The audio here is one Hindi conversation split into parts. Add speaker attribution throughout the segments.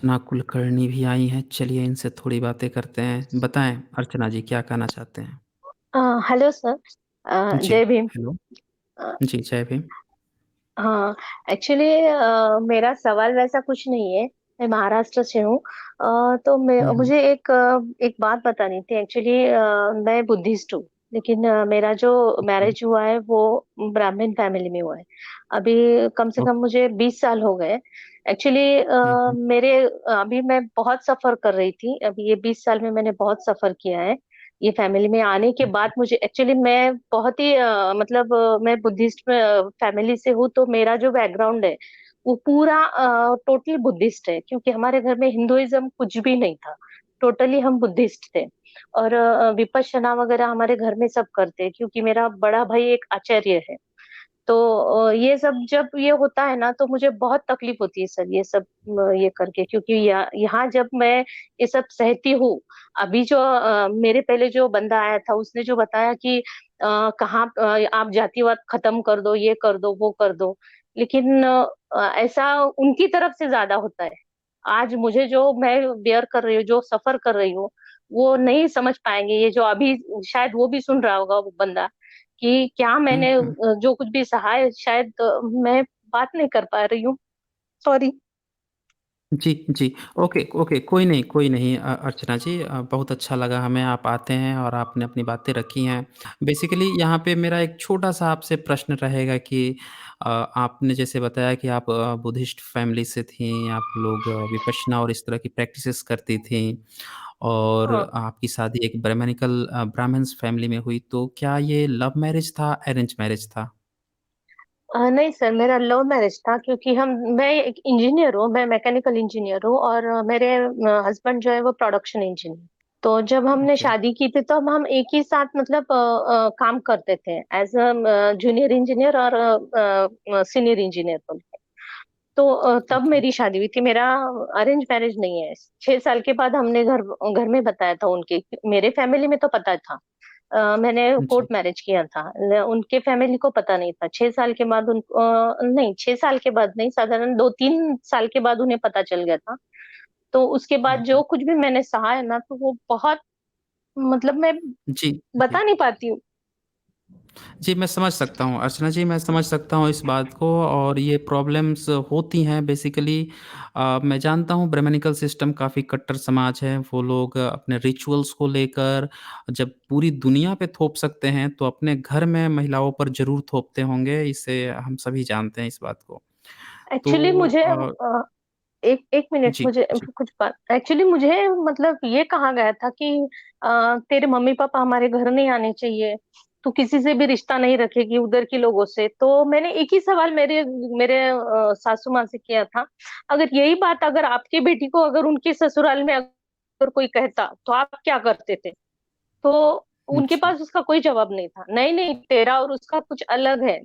Speaker 1: अर्चना कुलकर्णी भी आई हैं, चलिए इनसे थोड़ी बातें करते हैं। बताएँ अर्चना जी क्या कहना चाहते हैं?
Speaker 2: Hello sir.
Speaker 1: जी,
Speaker 2: जय भीम।
Speaker 1: हेलो।
Speaker 2: अ,
Speaker 1: जी, जय भीम।
Speaker 2: हाँ, एक्चुअली मेरा सवाल वैसा कुछ नहीं है। मैं महाराष्ट्र से हूँ। तो
Speaker 1: हुँ, हुँ।
Speaker 2: मुझे एक बात बतानी थी। एक्चुअली मैं बुद्धिस्ट हूँ, लेकिन मेरा जो
Speaker 1: ओके।
Speaker 2: मैरिज हुआ है वो ब्राह्मण फैमिली में हुआ है। अभी कम से
Speaker 1: ओ
Speaker 2: कम मुझे 20 साल हो गए। एक्चुअली
Speaker 1: हुँ, हुँ।
Speaker 2: मेरे अभी मैं बहुत सफर कर रही थी। अभी ये 20 साल में मैंने बहुत सफर किया है। ये फैमिली में आने के
Speaker 1: हुँ,
Speaker 2: बाद मुझे एक्चुअली मैं बहुत ही मतलब मैं बुद्धिस्ट फैमिली से हूँ, तो मेरा जो बैकग्राउंड है वो पूरा टोटली बुद्धिस्ट है, क्योंकि हमारे घर में हिंदुइज्म कुछ भी नहीं था। टोटली हम बुद्धिस्ट थे। और विपश्यना वगैरह हमारे घर में सब करते हैं, क्योंकि मेरा बड़ा भाई एक आचार्य है। तो ये सब जब ये होता है ना, तो मुझे बहुत तकलीफ होती है सर, ये सब ये करके, क्योंकि यहाँ जब मैं ये सब सहती हूँ। अभी जो मेरे पहले जो बंदा आया था, उसने जो बताया कि कहाँ आप जातिवाद खत्म कर दो, ये कर दो, वो कर दो। लेकिन ऐसा उनकी तरफ से ज्यादा होता है। आज मुझे जो मैं बेयर कर रही हूँ, जो सफर कर रही हूँ, वो नहीं समझ पाएंगे। ये जो अभी शायद वो भी सुन रहा होगा, वो बंदा, कि क्या
Speaker 1: हुँ,
Speaker 2: मैंने
Speaker 1: हुँ।
Speaker 2: जो कुछ भी सहा है, शायद मैं बात नहीं कर पा रही हूँ। सॉरी।
Speaker 1: जी, जी। ओके, ओके, कोई नहीं अर्चना जी बहुत अच्छा लगा हमें आप आते हैं और आपने अपनी बातें रखी हैं। बेसिकली यहाँ पे मेरा एक छोटा-सा आपसे प्रश्न रहेगा कि आपने जैसे बताया कि आप बुद्धिस्ट फैमिली से थीं, आप लोग विपश्यना और इस तरह की प्रैक्टिसेज़ करती थीं और
Speaker 2: हाँ।
Speaker 1: आपकी शादी एक ब्राह्मण्स फैमिली में हुई, तो क्या ये लव मैरिज था, अरेंज मैरिज था?
Speaker 2: नहीं सर, मेरा लव मैरिज था, क्योंकि मैं एक इंजीनियर हूँ, मैं मैकेनिकल इंजीनियर हूँ, और मेरे हस्बैंड जो है वो प्रोडक्शन इंजीनियर। तो जब हमने
Speaker 1: ओके,
Speaker 2: शादी की थी, तो हम एक ही साथ मतलब काम करते थे, एज अ जूनियर इंजीनियर और सीनियर इंजीनियर। तो तब
Speaker 1: ओके।
Speaker 2: मेरी शादी हुई थी। मेरा अरेंज मैरिज नहीं है। 6 साल के बाद हमने घर घर में बताया था उनके। मेरे फैमिली में तो पता था। मैंने कोर्ट
Speaker 1: जी,
Speaker 2: मैरिज किया था। उनके फैमिली को पता नहीं था। 6 साल के बाद नहीं, 6 साल के बाद नहीं, साधारण 2-3 साल के बाद उन्हें पता चल गया था। तो उसके बाद
Speaker 1: हुँ,
Speaker 2: जो
Speaker 1: हुँ।
Speaker 2: कुछ भी मैंने सहा है ना, तो वो बहुत, मतलब मैं
Speaker 1: जी, जी।
Speaker 2: बता नहीं पाती हूँ।
Speaker 1: जी, मैं समझ सकता हूँ। अर्चना जी, मैं समझ सकता हूँ इस बात को और ये प्रॉब्लम्स होती हैं बेसिकली मैं जानता हूँ ब्राह्मणिकल सिस्टम काफ़ी कट्टर समाज है। वो लोग अपने रिचुअल्स को लेकर जब पूरी दुनिया पे थोप सकते हैं, तो अपने घर में महिलाओं पर ज़रूर थोपते होंगे। इसे हम सभी जानते हैं इस बात को।
Speaker 2: एक्चुअली
Speaker 1: तो
Speaker 2: मुझे एक एक मिनट,
Speaker 1: जी,
Speaker 2: मुझे
Speaker 1: जी।
Speaker 2: कुछ बात, एक्चुअली मुझे मतलब ये कहा गया था कि तेरे मम्मी पापा हमारे घर नहीं आने चाहिए, तू किसी से भी रिश्ता नहीं रखेगी उधर के लोगों से। तो मैंने एक ही सवाल मेरे मेरे सासू माँ से किया था, अगर यही बात अगर आपकी बेटी को अगर उनके ससुराल में अगर कोई कहता, तो आप क्या करते थे? तो उनके
Speaker 1: जी।
Speaker 2: पास उसका कोई जवाब नहीं था। नहीं नहीं, तेरा और उसका कुछ अलग है,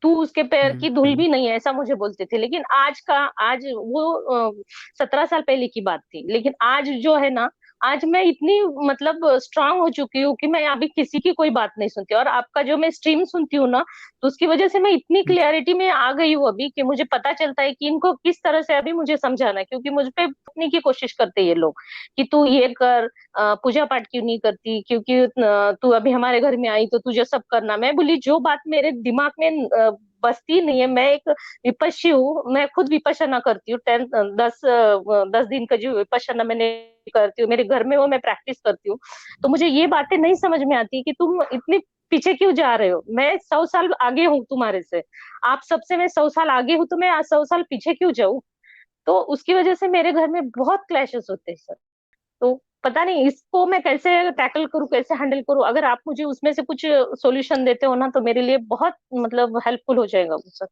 Speaker 2: तू उसके पैर
Speaker 1: हुँ,
Speaker 2: की धूल
Speaker 1: हुँ।
Speaker 2: भी नहीं है, ऐसा मुझे बोलते थे। लेकिन आज वो 17 साल पहले की बात थी, लेकिन आज जो है ना, आज मैं इतनी मतलब स्ट्रांग हो चुकी हूँ कि मैं अभी किसी की कोई बात नहीं सुनती। और आपका जो मैं स्ट्रीम सुनती हूँ ना, तो उसकी वजह से मैं इतनी
Speaker 1: जी,
Speaker 2: क्लियरिटी में आ गई हूँ अभी, कि मुझे पता चलता है कि इनको किस तरह से अभी मुझे समझाना है। क्योंकि मुझ पे थोपने की कोशिश करते हैं ये लोग, कि तू ये कर, पूजा पाठ क्यों नहीं करती, क्योंकि तू अभी हमारे घर में आई तो तुझे सब करना। मैं बोली, जो बात मेरे दिमाग में बसती नहीं है। मैं एक विपश्यी हूँ, मैं खुद विपश्यना करती हूँ। 10 दिन का जो विपश्यना मैंने करती हूँ, मेरे घर में वो मैं प्रैक्टिस करती हूँ। तो मुझे ये बातें नहीं समझ में आती कि तुम इतनी पीछे क्यों जा रहे हो। मैं 100 साल आगे हूँ तुम्हारे से। आप सबसे मैं 100 साल आगे हूँ, तो मैं आज 100 साल पीछे क्यों जाऊँ? तो उसकी वजह से मेरे घर में बहुत क्लैशेस होते हैं सर। तो पता नहीं इसको मैं कैसे टैकल करूँ, कैसे हैंडल करूँ। अगर आप मुझे उसमें से कुछ सॉल्यूशन देते हो ना, तो मेरे लिए बहुत मतलब हेल्पफुल हो जाएगा वो सर।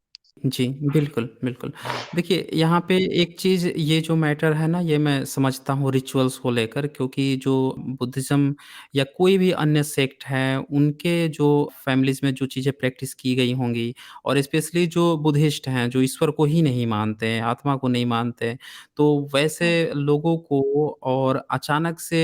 Speaker 1: जी, बिल्कुल, बिल्कुल। देखिए, यहाँ पे एक चीज़ ये जो मैटर है ना, ये मैं समझता हूँ रिचुअल्स को लेकर क्योंकि जो बुद्धिज़्म या कोई भी अन्य सेक्ट है, उनके जो फैमिलीज़ में जो चीज़ें प्रैक्टिस की गई होंगी और स्पेशली जो बुद्धिस्ट हैं, जो ईश्वर को ही नहीं मानते हैं, आत्मा को नहीं मानते, तो वैसे लोगों को और अचानक से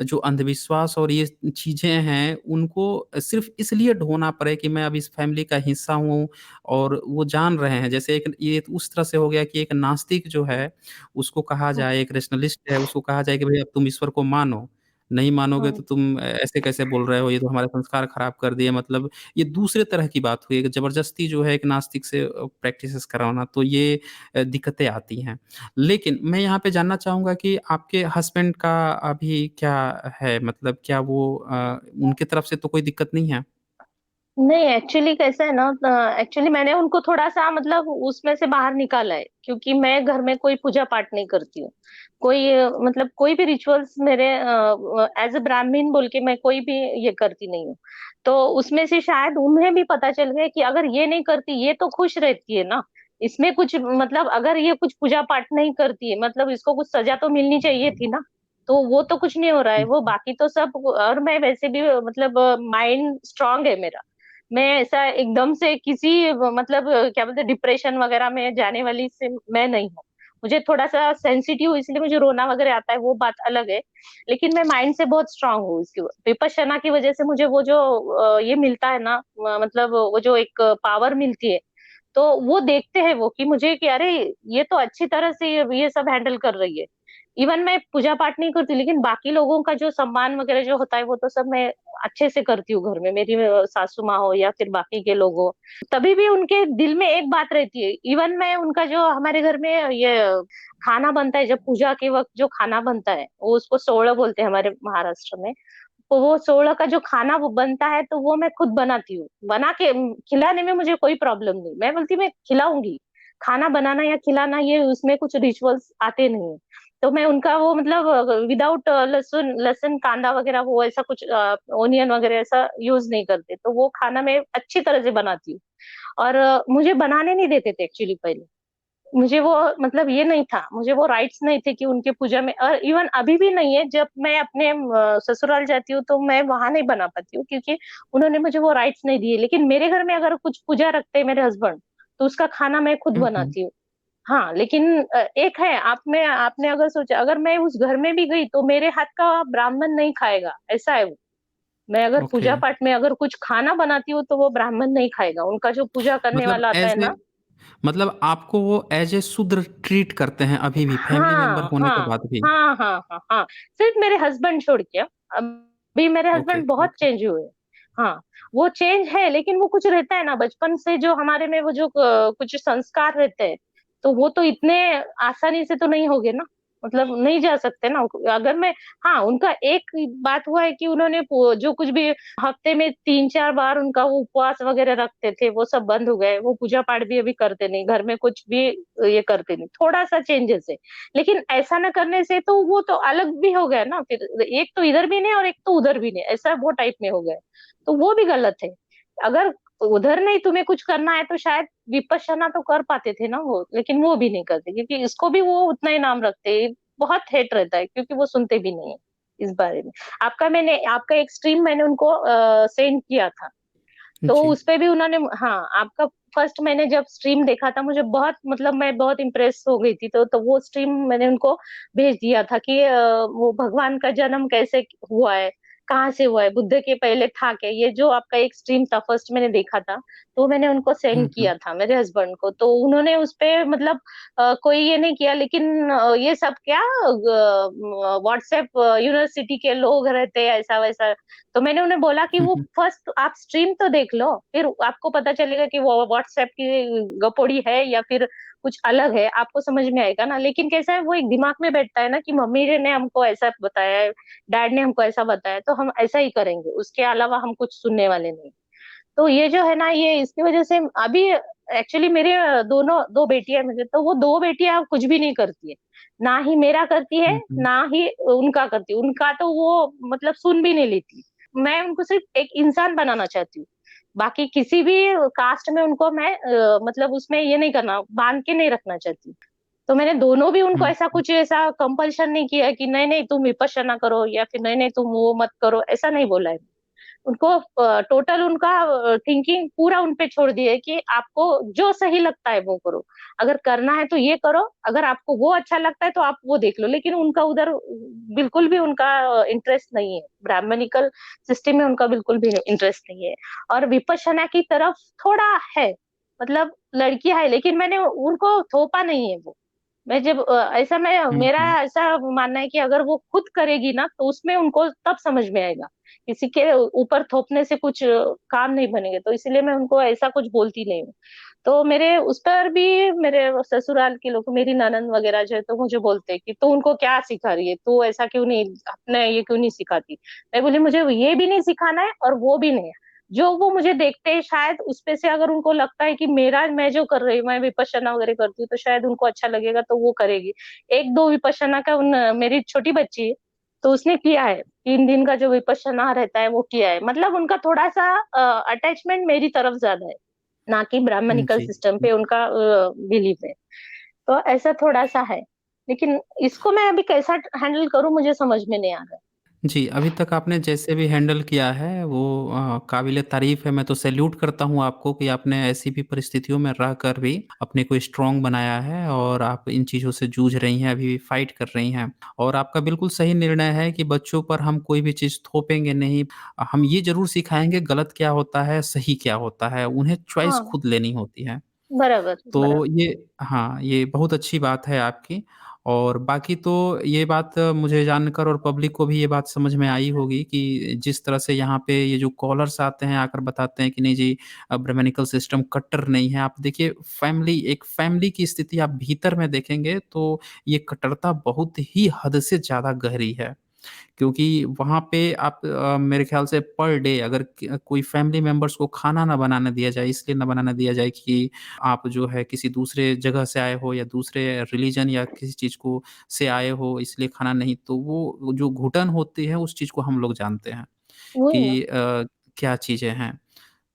Speaker 1: जो अंधविश्वास और ये चीज़ें हैं, उनको सिर्फ़ इसलिए ढोना पड़े कि मैं अब इस फैमिली का हिस्सा हूँ और वो जान मान रहे हैं, जैसे एक ये तो उस तरह से हो गया कि एक नास्तिक जो है, उसको कहा
Speaker 2: हुँ,
Speaker 1: जाए, एक रेशनलिस्ट है, उसको कहा जाए कि भई अब तुम ईश्वर को मानो, नहीं मानोगे तो
Speaker 2: हुँ।
Speaker 1: तुम ऐसे कैसे बोल रहे हो, ये तो हमारे संस्कार खराब कर दिए, मतलब ये दूसरे तरह की बात हुई, एक ज़बरदस्ती जो है एक नास्तिक से प्रैक्टिसेस करवाना, तो ये दिक्कतें आती हैं। लेकिन मैं यहाँ पे जानना चाहूँगा कि आपके हस्बैंड का अभी क्या है? मतलब क्या वो उनकी तरफ से तो कोई दिक्कत नहीं है?
Speaker 2: नहीं, एक्चुअली कैसा है ना, एक्चुअली मैंने उनको थोड़ा-सा मतलब उसमें से बाहर निकाला है, क्योंकि मैं घर में कोई पूजा-पाठ नहीं करती हूँ। कोई मतलब कोई भी रिचुअल्स मेरे एज़ अ ब्राह्मण बोल के मैं कोई भी ये करती नहीं हूँ। तो उसमें से शायद उन्हें भी पता चल गया कि अगर ये नहीं करती, ये तो खुश रहती है ना, इसमें कुछ मतलब अगर ये कुछ पूजा-पाठ नहीं करती है, मतलब इसको कुछ सज़ा तो मिलनी चाहिए थी ना। तो वो तो कुछ नहीं हो रहा है,
Speaker 1: हुँ,
Speaker 2: वो
Speaker 1: हुँ।
Speaker 2: बाकी तो सब, और मैं वैसे भी मतलब माइंड स्ट्रॉन्ग है मेरा। मैं ऐसा एकदम से किसी मतलब क्या बोलते हैं डिप्रेशन वगैरह में जाने वाली से मैं नहीं हूँ। मुझे थोड़ा-सा सेंसिटिव हूँ, इसलिए मुझे रोना वगैरह आता है, वो बात अलग है। लेकिन मैं माइंड से बहुत स्ट्रॉन्ग हूँ इसकी विपश्यना की वजह से मुझे वो जो ये मिलता है ना, मतलब वो जो एक पावर मिलती है, तो वो देखते हैं वो कि मुझे कि अरे ये तो अच्छी तरह से ये सब हैंडल कर रही है। इवन मैं पूजा पाठ नहीं करती, लेकिन बाकी लोगों का जो सम्मान वगैरह जो होता है वो तो सब मैं अच्छे से करती हूँ घर में, मेरी सासू माँ हो या फिर बाकी के लोग हो। तभी भी उनके दिल में एक बात रहती है, इवन मैं उनका जो हमारे घर में ये खाना बनता है, जब पूजा के वक्त जो खाना बनता है वो उसको सोवळं बोलते हैं हमारे महाराष्ट्र में। तो वो सोवळं का जो खाना वो बनता है तो वो मैं खुद बनाती हूँ। बना के खिलाने में मुझे कोई प्रॉब्लम नहीं। मैं बोलती मैं खिलाऊँगी। खाना बनाना या खिलाना ये उसमें कुछ रिचुअल्स आते नहीं हैं। तो मैं उनका वो मतलब विदाउट लहसुन लहसुन, कांदा वगैरह वो ऐसा कुछ ओनियन वगैरह ऐसा यूज़ नहीं करते। तो वो खाना मैं अच्छी तरह से बनाती हूँ। और मुझे बनाने नहीं देते थे एक्चुअली पहले। मुझे वो मतलब ये नहीं था, मुझे वो राइट्स नहीं थे कि उनके पूजा में, और इवन अभी भी नहीं है, जब मैं अपने ससुराल जाती हूँ तो मैं वहाँ नहीं बना पाती हूँ, क्योंकि उन्होंने मुझे वो राइट्स नहीं दिए। लेकिन मेरे घर में अगर कुछ पूजा रखते हैं मेरे हस्बैंड, तो उसका खाना मैं खुद
Speaker 1: हुँ, हुँ।
Speaker 2: बनाती हूँ। हाँ, लेकिन एक है आपने अगर सोचा, अगर मैं उस घर में भी गई तो मेरे हाथ का ब्राह्मण नहीं खाएगा, ऐसा है वो। मैं अगर
Speaker 1: ओके।
Speaker 2: पूजा-पाठ में अगर कुछ खाना बनाती हूँ तो वो ब्राह्मण नहीं खाएगा, उनका जो पूजा करने
Speaker 1: मतलब
Speaker 2: वाला आता है
Speaker 1: ऐज़ ए
Speaker 2: ना।
Speaker 1: मतलब आपको वो ऐज़ ए शूद्र ट्रीट करते हैं अभी भी, फैमिली मेंबर
Speaker 2: हाँ,
Speaker 1: होने के
Speaker 2: हाँ,
Speaker 1: बाद भी?
Speaker 2: हाँ, हाँ, हाँ, हाँ, सिर्फ मेरे हस्बैंड छोड़ के। अभी मेरे
Speaker 1: ओके,
Speaker 2: हस्बैंड बहुत
Speaker 1: ओके।
Speaker 2: चेंज हुए। हाँ, वो चेंज है, लेकिन वो कुछ रहता है ना बचपन से जो हमारे में वो जो कुछ संस्कार रहते हैं, तो वो तो इतने आसानी से तो नहीं होंगे ना, मतलब नहीं जा सकते ना। अगर मैं, हाँ, उनका एक बात हुआ है कि उन्होंने जो कुछ भी हफ्ते में 3-4 बार उनका वो उपवास वगैरह रखते थे, वो सब बंद हो गए। वो पूजा-पाठ भी अभी करते नहीं, घर में कुछ भी ये करते नहीं, थोड़ा-सा चेंजेस है। लेकिन ऐसा ना करने से तो वो तो अलग भी हो गया ना फिर, एक तो इधर भी नहीं और एक तो उधर भी नहीं, ऐसा वो टाइप में हो गया। तो वो भी गलत है। अगर उधर नहीं तुम्हें कुछ करना है तो शायद विपश्यना तो कर पाते थे ना वो, लेकिन वो भी नहीं करते, क्योंकि इसको भी वो उतना ही नाम रखते हैं। बहुत हेट रहता है, क्योंकि वो सुनते भी नहीं है इस बारे में। आपका एक स्ट्रीम मैंने उनको सेंड किया था। तो
Speaker 1: जी।
Speaker 2: उसपे भी उन्होंने, हाँ, आपका फर्स्ट मैंने जब स्ट्रीम देखा था, मुझे बहुत मतलब मैं बहुत इम्प्रेस हो गई थी, तो वो स्ट्रीम मैंने उनको भेज दिया था कि वो भगवान का जन्म कैसे हुआ है, कहाँ से हुआ है, बुद्ध के पहले था क्या? ये जो आपका एक स्ट्रीम था फर्स्ट मैंने देखा था, तो मैंने उनको
Speaker 1: हुँ,
Speaker 2: सेंड
Speaker 1: हुँ।
Speaker 2: किया था मेरे हस्बैंड को, तो उन्होंने उसपे मतलब कोई ये नहीं किया, लेकिन ये सब क्या व्हाट्सएप यूनिवर्सिटी के लोग रहते हैं ऐसा-वैसा। तो मैंने उन्हें बोला कि
Speaker 1: हुँ,
Speaker 2: वो
Speaker 1: हुँ।
Speaker 2: फर्स्ट आप स्ट्रीम तो देख लो, फिर आपको पता चलेगा कि वो व्हाट्सएप की गपोड़ी है या फिर कुछ अलग है, आपको समझ में आएगा ना। लेकिन कैसा है, वो एक दिमाग में बैठता है ना कि मम्मी ने हमको ऐसा बताया है, डैड ने हमको ऐसा बताया, तो हम ऐसा ही करेंगे, उसके अलावा हम कुछ सुनने वाले नहीं। तो ये जो है ना, ये इसकी वजह से अभी एक्चुअली मेरे दोनों 2 बेटियाँ हैं मुझे, तो वो 2 बेटियाँ अब कुछ भी नहीं करती है। ना ही मेरा करती है,
Speaker 1: हुँ, हुँ।
Speaker 2: ना ही उनका करती है। उनका तो वो मतलब सुन भी नहीं लेती। मैं उनको सिर्फ़ एक इंसान बनाना चाहती हूँ। बाकी किसी भी कास्ट में उनको मैं मतलब उसमें ये नहीं करना, बाँध के नहीं रखना चाहती। तो मैंने दोनों भी उनको
Speaker 1: हुँ,
Speaker 2: ऐसा
Speaker 1: हुँ।
Speaker 2: कुछ ऐसा कंपल्शन नहीं किया है कि नहीं-नहीं तुम विपश्यना करो या फिर नहीं-नहीं तुम वो मत करो, ऐसा नहीं बोला है। उनको टोटल उनका थिंकिंग पूरा उन पे छोड़ दिया है कि आपको जो सही लगता है वो करो। अगर करना है तो ये करो, अगर आपको वो अच्छा लगता है तो आप वो देख लो। लेकिन उनका उधर बिल्कुल भी उनका इंटरेस्ट नहीं है। ब्राह्मणिकल सिस्टम में उनका बिल्कुल भी इंटरेस्ट नहीं है। और विपश्यना की तरफ थोड़ा है, मतलब लड़की है, लेकिन मैंने उनको थोपा नहीं है वो। मैं जब ऐसा मैं
Speaker 1: हुँ,
Speaker 2: मेरा
Speaker 1: हुँ।
Speaker 2: ऐसा मानना है कि अगर वो खुद करेगी ना तो उसमें उनको तब समझ में आएगा। किसी के ऊपर थोपने से कुछ काम नहीं बनेगा, तो इसलिए मैं उनको ऐसा कुछ बोलती नहीं हूँ। तो मेरे उस पर भी मेरे ससुराल के लोग, मेरी ननद वगैरह जो है, तो मुझे बोलते हैं कि तू उनको क्या सिखा रही है, तू ऐसा क्यों नहीं, अपने ये क्यों नहीं सिखाती। मैं बोली मुझे ये भी नहीं सिखाना है और वो भी नहीं है। जो वो मुझे देखते हैं शायद उस पे से अगर उनको लगता है कि मेरा, मैं जो कर रही हूँ, मैं विपश्यना वगैरह करती हूँ, तो शायद उनको अच्छा लगेगा तो वो करेगी। एक दो विपश्यना का मेरी छोटी बच्ची है, तो उसने किया है, 3 दिन का जो विपश्यना रहता है वो किया है। मतलब उनका थोड़ा सा अटैचमेंट मेरी तरफ ज्यादा है, ना कि ब्राह्मणिकल
Speaker 1: जी।
Speaker 2: सिस्टम पे उनका बिलीव है। तो ऐसा थोड़ा सा है, लेकिन इसको मैं अभी कैसा हैंडल करूं मुझे समझ में नहीं आ रहा है।
Speaker 1: जी, अभी तक आपने जैसे भी हैंडल किया है वो काबिल-ए-तारीफ़ है। मैं तो सैल्यूट करता हूँ आपको कि आपने ऐसी भी परिस्थितियों में रहकर भी अपने को स्ट्रॉन्ग बनाया है और आप इन चीज़ों से जूझ रही हैं, अभी भी फाइट कर रही हैं। और आपका बिल्कुल सही निर्णय है कि बच्चों पर हम कोई भी चीज़ थोपेंगे नहीं। हम ये ज़रूर सिखाएँगे गलत क्या होता है, सही क्या होता है, उन्हें चॉइस
Speaker 2: हाँ,
Speaker 1: खुद लेनी होती है।
Speaker 2: बराबर
Speaker 1: तो
Speaker 2: बराबर।
Speaker 1: ये हाँ, ये बहुत अच्छी बात है आपकी और बाकी तो ये बात मुझे जानकर और पब्लिक को भी ये बात समझ में आई होगी कि जिस तरह से यहाँ पे ये जो कॉलर्स आते हैं, आकर बताते हैं कि नहीं जी ब्राह्मणिकल सिस्टम कट्टर नहीं है। आप देखिए एक फैमिली की स्थिति आप भीतर में देखेंगे तो ये कट्टरता बहुत ही हद से ज़्यादा गहरी है। क्योंकि वहाँ पे आप मेरे ख़्याल से पर डे अगर क कोई फैमिली मेंबर्स को खाना ना बनाने दिया जाए, इसलिए ना बनाने दिया जाए कि आप जो है किसी दूसरे जगह से आए हो या दूसरे रिलीजन या किसी चीज़ को से आए हो इसलिए खाना नहीं तो वो जो घुटन होती है उस चीज़ को हम लोग जानते हैं
Speaker 2: वही ना।
Speaker 1: कि क्या चीज़ें हैं।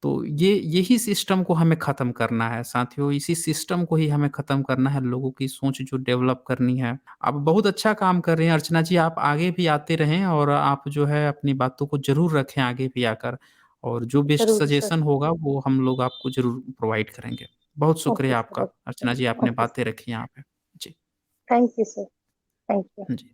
Speaker 1: तो ये यही सिस्टम को हमें ख़त्म करना है साथियों, इसी सिस्टम को ही हमें ख़त्म करना है, लोगों की सोच जो डेवलप करनी है। आप बहुत अच्छा काम कर रही हैं अर्चना जी, आप आगे भी आते रहें और आप जो है अपनी बातों को ज़रूर रखें आगे भी आकर और जो बेस्ट
Speaker 2: जरूर सर।
Speaker 1: सजेशन होगा वो हम लोग आपको ज़रूर प्रोवाइड करेंगे। बहुत
Speaker 2: ओके
Speaker 1: शुक्रिया
Speaker 2: सर,
Speaker 1: आपका,
Speaker 2: ओके
Speaker 1: अर्चना
Speaker 2: सर,
Speaker 1: जी आपने
Speaker 2: ओके सर।
Speaker 1: बातें रखी यहाँ पे। जी,
Speaker 2: thank you sir. Thank you.
Speaker 1: Ji.